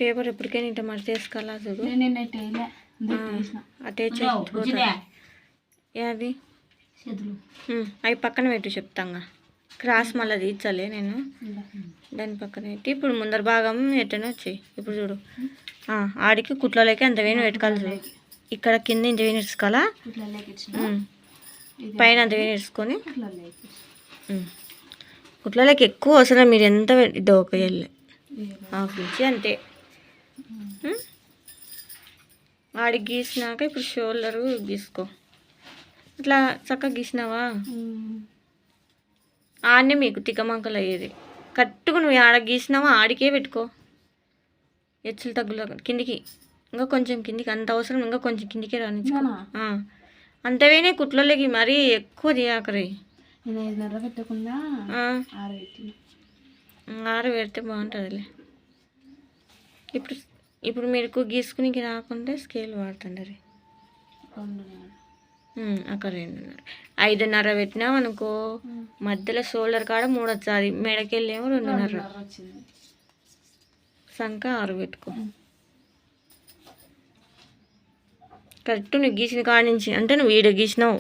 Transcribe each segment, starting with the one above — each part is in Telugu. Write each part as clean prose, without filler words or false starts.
పేపర్ ఎప్పటికైనా ఇంట మరి చేసుకోవాలా చూడు. అటే అది అవి పక్కన పెట్టు చెప్తాంగా. క్రాస్ మళ్ళీ తీర్చాలి నేను దాని పక్కన పెట్టి. ఇప్పుడు ముందర భాగం ఎట్టనే వచ్చాయి. ఇప్పుడు చూడు ఆడికి కుట్లలోకి అంత వేణి పెట్టుకోవాలి చూడు. ఇక్కడ కింద ఇంత వేణి ఇసుకోవాలా, పైన అంత వేణి ఇసుకొని కుట్లలోకి ఎక్కువ అవసరం. మీరు ఎంత ఇద్దో ఒక వెళ్ళి హాఫ్ ఇంచి అంతే. ఆడికి గీసినాక ఇప్పుడు షోల్డరు గీసుకో. ఇట్లా చక్కగా గీసినావా ఆడనే మీకు తిక్కమంకలు అయ్యేది. కరెక్ట్గా నువ్వు ఆడ గీసినావా ఆడికే పెట్టుకో. హెచ్చులు తగ్గులో కిందికి ఇంకా కొంచెం కిందికి అంత అవసరం, ఇంకా కొంచెం కిందికే రానిచ్చుకో. అంతవేనే కుట్లలోకి మరీ ఎక్కువ తీయాకరి. పెట్టకుండా 6 పెడితే బాగుంటుందిలే. ఇప్పుడు మీరు గీసుకునికి రాకుంటే స్కేల్ వాడుతుండ్రి. అక్కడ 2.5 5.5 పెట్టినాం అనుకో, మధ్యలో షోల్డర్ కాడ 3 వచ్చాది, మెడకెళ్ళేమో 2.5, సంక 6 పెట్టుకో. కరెక్ట్ నువ్వు గీసిన కాడ నుంచి, అంటే నువ్వు ఈడ గీసినావు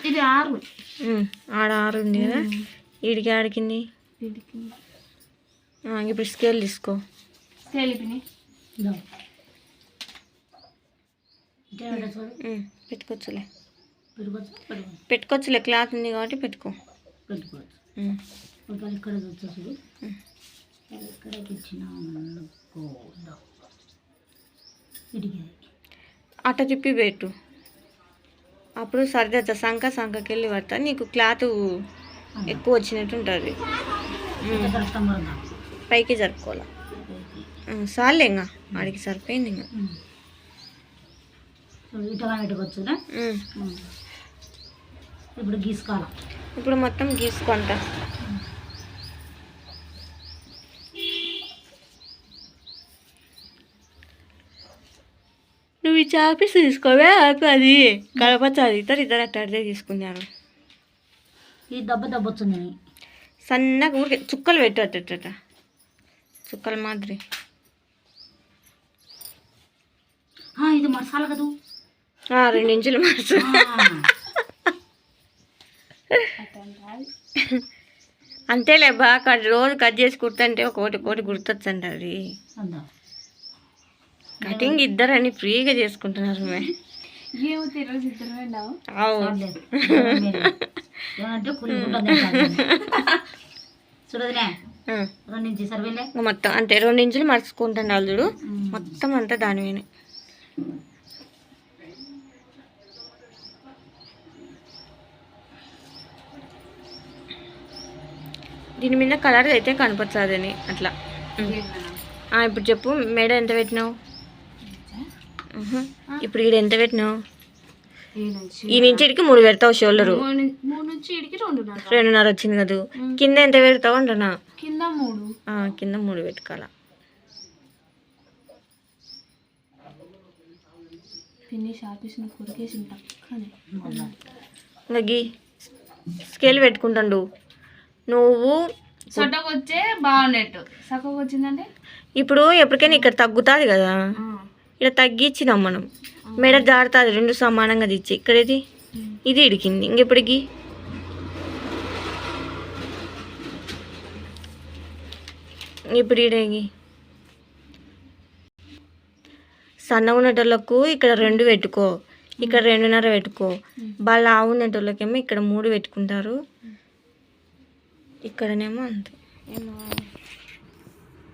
ఇది 6, ఆడ 6 ఉంది కదా, ఈడికి ఆడికింది. ఇప్పుడు స్కేల్ తీసుకో. పెట్టుకోవచ్చులే, క్లాత్ ఉంది కాబట్టి పెట్టుకో. అట్ట తిప్పి పెట్టు, అప్పుడు సరిదచ్చ. సంఖకి వెళ్ళి పడతా, నీకు క్లాత్ ఎక్కువ వచ్చినట్టు ఉంటుంది. పైకి జరుపుకోవాలి. చాలే ఇంకా ఆడికి సరిపోయింది. ఇంకా ఇప్పుడు గీసుకోవాలి. ఇప్పుడు మొత్తం గీసుకుంటా. నువ్వు ఈ చాపీస్ తీసుకోవే, అది కలపచ్చాది. ఇద్దరు అట్టే తీసుకున్నారు. ఈ దెబ్బ వచ్చింది. సన్నగా ఊరికే చుక్కలు పెట్టు, అట్ట చుక్కల మాదిరి. ఇది మసాలా కదా, 2 ఇంచులు మసాలా. అంతేలే బాగా రోజు కట్ చేసి కుడుతుంటే ఒకటి గుర్తొచ్చండి. అది కటింగ్ ఇద్దరని ఫ్రీగా చేసుకుంటున్నారు. మొత్తం అంటే 2 ఇంచులు మర్చుకుంటాను చూడు, మొత్తం అంతా దాని మీద. దీని మీద కలర్ అయితే కనపచ్చాదని అట్లా. ఇప్పుడు చెప్పు, మేడ ఎంత పెట్టినావు? ఇప్పుడు ఈడ ఎంత పెట్టినావు? ఈ నుంచి ఇడికి 3 పెడతావు షోల్డరు, 2.5 వచ్చింది కదా. కింద ఎంత పెడతావు అంటున్నా? కింద 3 పెట్టుకోవాల. ఇంకా గీ స్కేల్ పెట్టుకుంటాడు నువ్వు. వచ్చే బాగున్నట్టు సగం వచ్చిందంటే ఇప్పుడు ఎప్పటికైనా ఇక్కడ తగ్గుతుంది కదా, ఇక్కడ తగ్గించినాం మనం. మెడ జారుతుంది, 2 సమానంగా తెచ్చి ఇక్కడ ఇది ఇడికింది. ఇంకెప్పటికి ఇప్పుడు ఇడగి సన్నగా ఉన్నటోళ్ళకు ఇక్కడ 2 పెట్టుకో, ఇక్కడ 2.5 పెట్టుకో. బాగా లావు ఉన్నటోళ్ళకేమో ఇక్కడ 3 పెట్టుకుంటారు, ఇక్కడనేమో అంతే. ఏమో